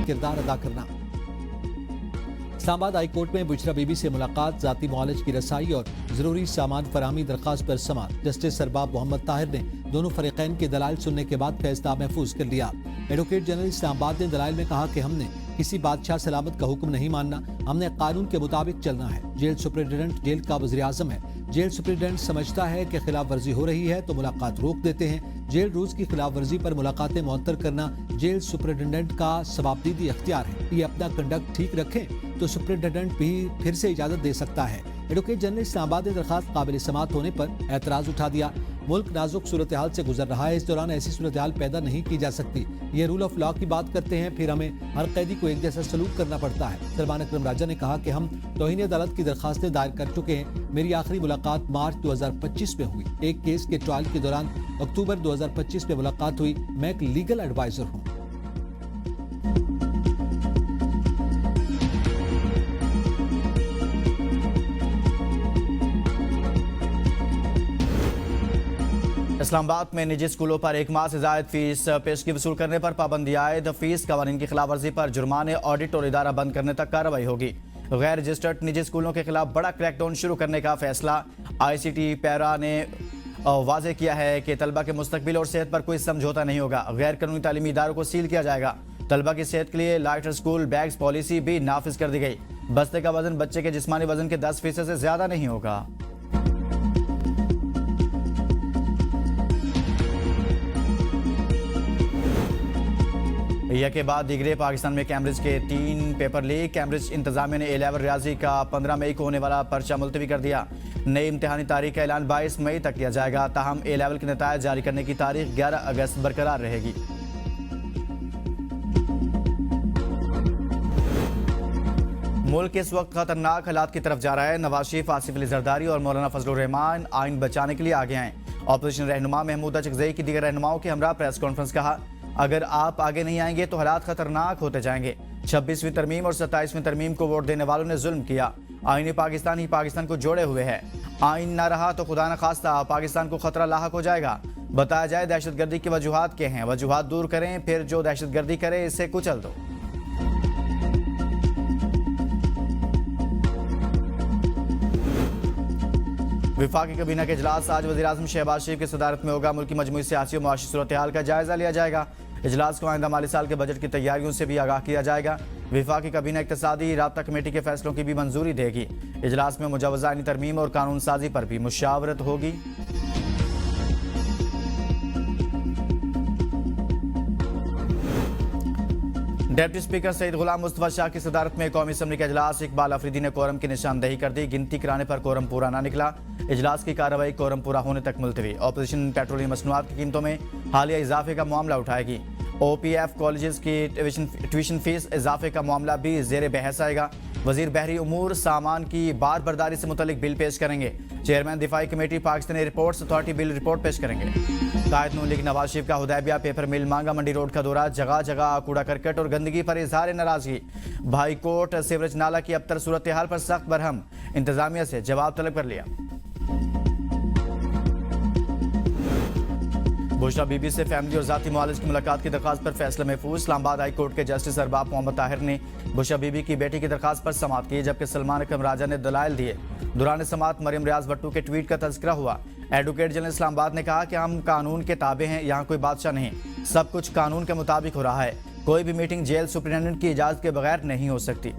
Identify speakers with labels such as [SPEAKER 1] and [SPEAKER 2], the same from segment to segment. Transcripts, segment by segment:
[SPEAKER 1] किरदार अदा करना। इस्लामाबाद हाई कोर्ट में बुशरा बीबी से मुलाकात, जाती मुआलज की रसाई और जरूरी सामान फराहमी दरख्वास्त पर समाअत। जस्टिस सरबाब मोहम्मद ताहिर ने दोनों फरीकैन के दलाइल सुनने के बाद फैसला महफूज कर लिया। एडवोकेट जनरल इस्लामाबाद ने दलाइल में कहा कि हमने किसी बादशाह सलामत का हुक्म नहीं मानना, हमने कानून के मुताबिक चलना है। जेल सुपरिटेंडेंट जेल का वज़ीर आज़म है। जेल सुपरिटेंडेंट समझता है कि खिलाफ वर्जी हो रही है तो मुलाकात रोक देते हैं। जेल रूल्स की खिलाफ वर्जी पर मुलाकातें मुअत्तर करना जेल सुपरिटेंडेंट का सवाबदीदी अख्तियार है। ये अपना कंडक्ट ठीक रखें तो सुपरिटेंडेंट भी फिर से इजाजत दे सकता है। एडवोकेट जनरल इस्लामाबाद ने दरखास्त काबिल समाअत होने पर एतराज उठा दिया। मुल्क नाजुक सूरत हाल से गुजर रहा है, इस दौरान ऐसी सूरत हाल पैदा नहीं की जा सकती। ये रूल ऑफ लॉ की बात करते हैं, फिर हमें हर कैदी को एक जैसा सलूक करना पड़ता है। सलमान अकरम राजा ने कहा कि हम तौहीन अदालत की दरखास्तें दायर कर चुके हैं। मेरी आखिरी मुलाकात मार्च 2025 में हुई। एक केस के ट्रायल के दौरान अक्टूबर 2025 में मुलाकात हुई। मैं एक लीगल एडवाइजर हूँ।
[SPEAKER 2] इस्लामाबाद में निजी स्कूलों पर एक माह से जायद फीस पेशगी वसूल करने पर पाबंदी आयद। फीस कवानीन की खिलाफवर्जी पर जुर्माने, ऑडिट और इदारा बंद करने तक कार्रवाई होगी। गैर रजिस्टर्ड निजी स्कूलों के खिलाफ बड़ा क्रैकडाउन शुरू करने का फैसला। ICT पैरा ने वाजे किया है कि तलबा के मुस्तकबिल और सेहत पर कोई समझौता नहीं होगा। गैर कानूनी तालीमी इदारों को सील किया जाएगा। तलबा की सेहत के लिए लाइटर स्कूल बैग्स पॉलिसी भी नाफिज कर दी गई। बस्ते का वजन बच्चे के जिस्मानी वजन के 10% से ज्यादा नहीं होगा। यह के बाद दिगरे पाकिस्तान में कैम्ब्रिज के 3 पेपर लीक। कैम्ब्रिज इंतजामिया ने A-लेवल रियाजी का 15 मई को होने वाला पर्चा मुलतवी कर दिया। नई इम्तिहानी तारीख का ऐलान 22 मई तक किया जाएगा। ताहम A-लेवल के नतायज जारी करने की तारीख 11 अगस्त बरकरार रहेगी। मुल्क इस वक्त खतरनाक हालात की तरफ जा रहा है। नवाज शरीफ, आसिफ अली जरदारी और मौलाना फजलुर रहमान आइन बचाने के लिए आगे आए। ऑपोजिशन रहनुमा महमूदा चकजई की दीगर रहनुमाओं के हमरा प्रेस कॉन्फ्रेंस कहा, अगर आप आगे नहीं आएंगे तो हालात खतरनाक होते जाएंगे। 26वीं तरमीम और 27वीं तरमीम को वोट देने वालों ने जुल्म किया। आईन पाकिस्तान ही पाकिस्तान को जोड़े हुए है। आइन ना रहा तो खुदा न खास्ता पाकिस्तान को खतरा लाहक हो जाएगा। बताया जाए दहशतगर्दी की वजूहात क्या हैं, वजूहात दूर करें, फिर जो दहशतगर्दी करे इससे कुचल दो। विफाकी काबीना के इजलास आज वज़ीर-ए-आज़म शहबाज शरीफ की सदारत में होगा। मुल्क की मजमूई सियासी और मुआशी सूरत हाल का जायजा लिया जाएगा। इजलास को आइंदा माली साल के बजट की तैयारियों से भी आगाह किया जाएगा। विफाकी काबीना इक्तिसादी राब्ता कमेटी के फैसलों की भी मंजूरी देगी। इजलास में मुजवज़ा आईनी तरमीम और कानून साजी पर भी मुशावरत होगी। डिप्टी स्पीकर सईद गुलाम मुस्तफा शाह की सदारत में कौमी असम्बली का इजलास। इकबाल अफरीदी ने कोरम की निशानदेही कर दी। गिनती कराने पर कोरम पूरा ना निकला। इजलास की कार्रवाई कोरम पूरा होने तक मुलतवी। अपोजिशन पेट्रोलियम मसनूआत की कीमतों में हालिया इजाफे का मामला उठाएगी। OPF कॉलेजेस की ट्यूशन फीस इजाफे का मामला भी जेर बहस आएगा। वजीर बहरी उमूर सामान की बार बर्दारी से मुतल्लिक बिल पेश करेंगे। चेयरमैन दिफाई committee Pakistani reports authority bill report पेश करेंगे। कायद नून लीग नवाज शरीफ का हुदैबिया पेपर मिल मांगा मंडी रोड का दौरा। जगह जगह कूड़ा करकट और गंदगी पर इजहार नाराजगी। भाई कोट सीवरेज नाला की अबतर सूरत हाल पर सख्त बरहम। इंतजामिया से जवाब तलब कर लिया। बुशरा बीबी से फैमिली और जाती मुआलिज की मुलाकात की दरखास्त पर फैसला महफूज। इस्लामाबाद हाई कोर्ट के जस्टिस सरबाब मोहम्मद ताहिर ने बुशरा बीबी की बेटी की दरखास्त पर समाअत की, जबकि सलमान अकरम राजा ने दलाइल दिए। दौरान समाअत मरियम रियाज भट्टू के ट्वीट का तज़किरा हुआ। एडवोकेट जनरल इस्लामाबाद ने कहा कि हम कानून के ताबे हैं, यहाँ कोई बादशाह नहीं, सब कुछ कानून के मुताबिक हो रहा है। कोई भी मीटिंग जेल सुपरिटेंडेंट की इजाजत के बगैर नहीं हो सकती।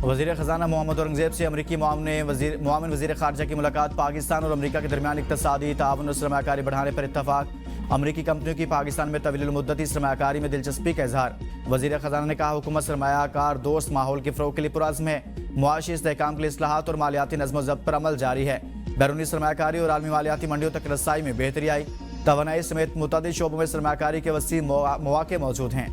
[SPEAKER 2] वज़ीर ख़जाना मोहम्मद औरंगज़ेब से अमरीकी मुआविन वज़ीर ख़ारजा की मुलाकात। पाकिस्तान और अमरीका के दरमियान इक़्तिसादी ताउन और सरमायाकारी बढ़ाने पर इत्तफ़ाक़। अमरीकी कंपनियों की पाकिस्तान में तवील मुद्दती सरमायाकारी में दिलचस्पी का इजहार। वज़ीर ख़जाना ने कहा, हुकूमत सरमायाकार दोस्त माहौल के फ़रोग़ के लिए पुरअज़्म है। मुआशी इस्तेहकाम के लिए इस्लाहात और मालियाती नज़्म व ज़ब्त पर अमल जारी है। बैरूनी सरमायाकारी और आलमी मालियाती मंडियों तक रसाई में बेहतरी आई। तवानाई समेत मुतअद्दिद शोबों में सरमायाकारी के वसी मौक़े मौजूद हैं।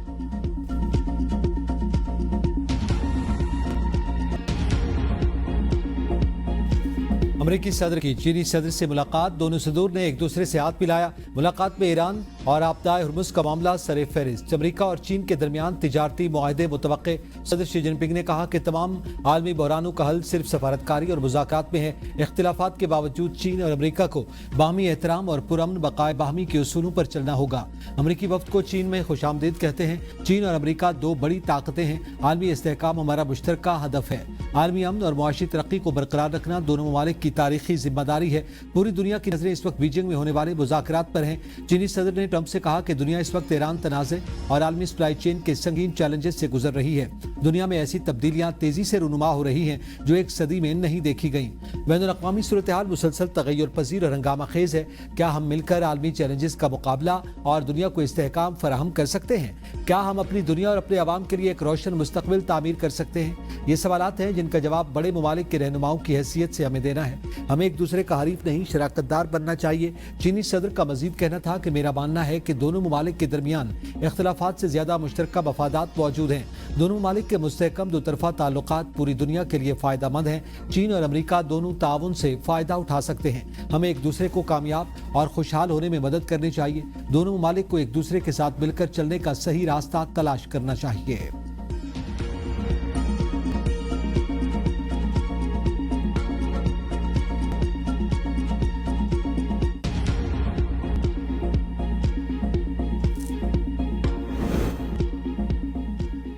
[SPEAKER 1] अमरीकी सदर की चीनी सदर से मुलाकात। दोनों सदूर ने एक दूसरे से हाथ मिलाया। मुलाकात में ईरान और आपदाए हुर्मुज का मामला सरे फहरिस्त। अमरीका और चीन के दरमियान तिजारती मुआहदे मुतवक्के। सदर शी जिनपिंग ने कहा कि तमाम आलमी बहरानों का हल सिर्फ सफारतकारी और मुज़ाकरात में है। इख्तिलाफात के बावजूद चीन और अमरीका को बाहमी एहतराम और पुरअमन बकाए बाहमी के उसूलों पर चलना होगा। अमरीकी वफ्द को चीन में खुशामदीद कहते हैं। चीन और अमरीका दो बड़ी ताकतें हैं। आलमी इस्तेहकाम हमारा मुश्तरका हदफ है। आलमी अमन और मुआशी तरक्की को बरकरार रखना दोनों ममालिक की तारीखी जिम्मेदारी है। पूरी दुनिया की नजरें इस वक्त बीजिंग में होने वाले मुज़ाकरात पर हैं। चीनी सदर ने ट्रंप से कहा कि दुनिया इस वक्त ईरान तनाज़े और आलमी सप्लाई चेन के संगीन चैलेंजेस से गुजर रही है। दुनिया में ऐसी तब्दीलियां तेजी से रूनुमा हो रही हैं जो एक सदी में नहीं देखी गई। बैनुल-अक़वामी सूरत-ए-हाल मुसलसल तग़य्युर पज़ीर और हंगामा खेज है। क्या हम मिलकर आलमी चैलेंजेस का मुकाबला और दुनिया को इस्तेहकाम फराहम कर सकते हैं? क्या हम अपनी दुनिया और अपने अवाम के लिए एक रोशन मुस्तक़बिल तामीर कर सकते हैं? ये सवालात हैं जिनका जवाब बड़े ममालिक के रहनुमाओं की हैसियत से हमें देना है। हमें एक दूसरे का हरीफ नहीं, शराकतदार बनना चाहिए। चीनी सदर का मजीद कहना था कि मेरा मानना है कि दोनों ममालिक के दरमियान इख्तिलाफात से ज्यादा मुश्तरका मफादात मौजूद हैं। दोनों ममालिक के मुस्तहकम दो तरफा ताल्लुकात पूरी दुनिया के लिए फायदेमंद हैं। चीन और अमरीका दोनों ताउन से फायदा उठा सकते हैं। हमें एक दूसरे को कामयाब और खुशहाल होने में मदद करनी चाहिए। दोनों ममालिक को एक दूसरे के साथ मिलकर चलने का सही रास्ता तलाश करना चाहिए।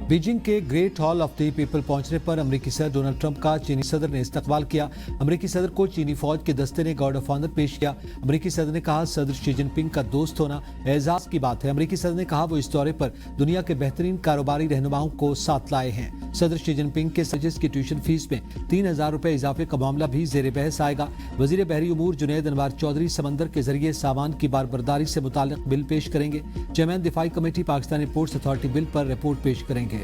[SPEAKER 1] बीजिंग के great hall of the people पहुंचने पर अमेरिकी सदर डोनाल्ड ट्रंप का चीनी सदर ने इस्तकबाल किया। अमेरिकी सदर को चीनी फौज के दस्ते ने गार्ड ऑफ ऑनर पेश किया। अमेरिकी सदर ने कहा सदर शी जिनपिंग का दोस्त होना एजाज की बात है। अमेरिकी सदर ने कहा वो इस दौरे पर दुनिया के बेहतरीन कारोबारी रहनुमाओं को साथ लाए हैं। सदर शी जिनपिंग के सजिस्ट की ट्यूशन फीस में 3000 रुपए इजाफे का मामला भी जेर बहस आएगा। वजीर बहरी उमूर जुनैद अनवार चौधरी समंदर के जरिए सामान की बारबरदारी से मुताल्लिक बिल पेश करेंगे। चेयरमैन दिफाई committee Pakistani ports authority bill पर रिपोर्ट पेश करेंगे।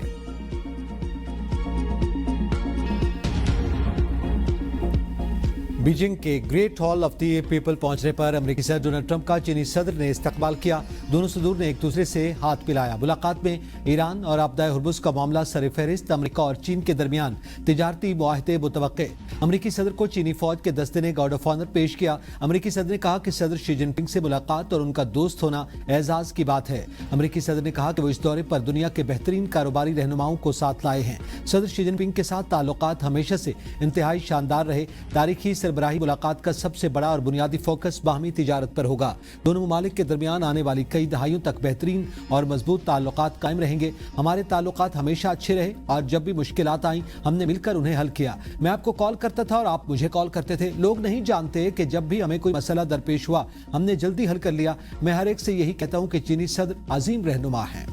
[SPEAKER 1] बीजिंग के great hall of the people पहुंचने पर अमेरिकी सदर डोनाल्ड ट्रंप का चीनी सदर ने इस्तकबाल किया। दोनों सदूर ने एक दूसरे से हाथ मिलाया। मुलाकात में ईरान और आपदाए हुर्मुज का मामला सर फहरिस्त। अमेरिका और चीन के दरमियान तिजारती मुआहदे मुतवक्के। अमेरिकी सदर को चीनी फौज के दस्ते ने गार्ड ऑफ ऑनर पेश किया। अमेरिकी सदर ने कहा कि सदर शी जिनपिंग से मुलाकात और उनका दोस्त होना एजाज की बात है। अमेरिकी सदर ने कहा कि वो इस दौरे पर दुनिया के बेहतरीन कारोबारी रहनुमाओं को साथ लाए हैं। सदर शी जिनपिंग के साथ ताल्लुकात हमेशा से इंतहाई शानदार रहे। तारीखी सरबराही मुलाकात का सबसे बड़ा और बुनियादी फोकस बाहमी तिजारत पर होगा। दोनों ममालिक के दरमियान आने वाली कई दहाइयों तक बेहतरीन और मजबूत ताल्लुकात कायम रहेंगे। हमारे ताल्लुकात हमेशा अच्छे रहे और जब भी मुश्किलात आई हमने मिलकर उन्हें हल किया। मैं आपको कॉल करता था और आप मुझे कॉल करते थे। लोग नहीं जानते कि जब भी हमें कोई मसला दरपेश हुआ हमने जल्दी हल कर लिया। मैं हर एक से यही कहता हूं कि चीनी सदर अजीम रहनुमा हैं।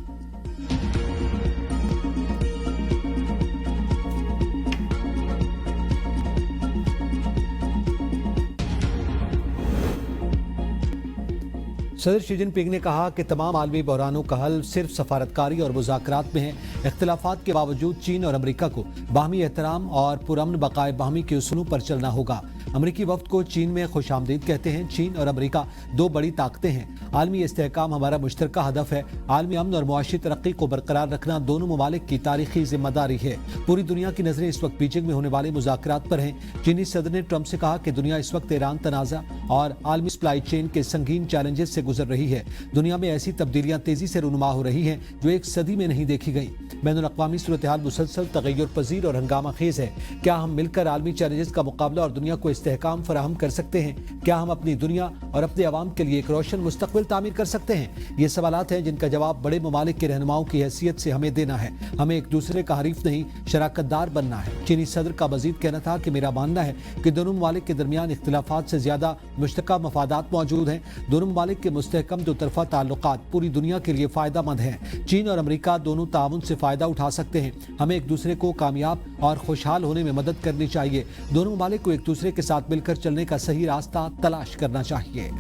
[SPEAKER 1] सदर शी जिनपिंग ने कहा कि तमाम आलमी बहरानों का हल सिर्फ सफारतकारी और मुज़ाकरात में है। इख्तिलाफात के बावजूद चीन और अमरीका को बाहमी एहतराम और पुरअमन बकाए बाहमी के उसूलों पर चलना होगा। अमरीकी वफ्द को चीन में खुशामदीद कहते हैं। चीन और अमरीका दो बड़ी ताकतें हैं। आलमी इस्तेहकाम हमारा मुश्तरका हदफ है। आलमी अमन और मुआशी तरक्की को बरकरार रखना दोनों ममालिक की तारीखी जिम्मेदारी है। पूरी दुनिया की नजरें इस वक्त बीजिंग में होने वाले मुज़ाकरात पर हैं। चीनी सदर ने ट्रंप से कहा कि दुनिया इस वक्त ईरान तनाज़ा और आलमी सप्लाई चेन के संगीन चैलेंजेस से गुजर रही है। दुनिया में ऐसी तब्दीलियां तेजी से रूनुमा हो रही हैं जो एक सदी में नहीं देखी गई। बैनुल-अक़वामी सूरत-ए-हाल मुसलसल तग़य्युर पज़ीर और हंगामा खेज है। क्या हम मिलकर आलमी चैलेंजेस का मुकाबला और दुनिया को इस्तेहकाम फराहम कर सकते हैं? क्या हम अपनी दुनिया और अपने अवाम के लिए एक रोशन मुस्तक़बिल तामीर कर सकते हैं? ये सवालात हैं जिनका जवाब बड़े ममालिक के रहनुमाओं की हैसियत से हमें देना है। हमें एक दूसरे का हरीफ नहीं, शराकतदार बनना है। चीनी सदर का मजीद कहना था कि मेरा मानना है कि दोनों ममालिक के दरमियान इख्तिलाफात से ज्यादा मुश्तरका मफादात मौजूद हैं। दोनों ममालिक के मुस्तहकम दो तरफा ताल्लुकात पूरी दुनिया के लिए फायदेमंद हैं। चीन और अमरीका दोनों ताउन से फायदा उठा सकते हैं। हमें एक दूसरे को कामयाब और खुशहाल होने में मदद करनी चाहिए। दोनों ममालिक को एक दूसरे के साथ मिलकर चलने का सही रास्ता तलाश करना चाहिए।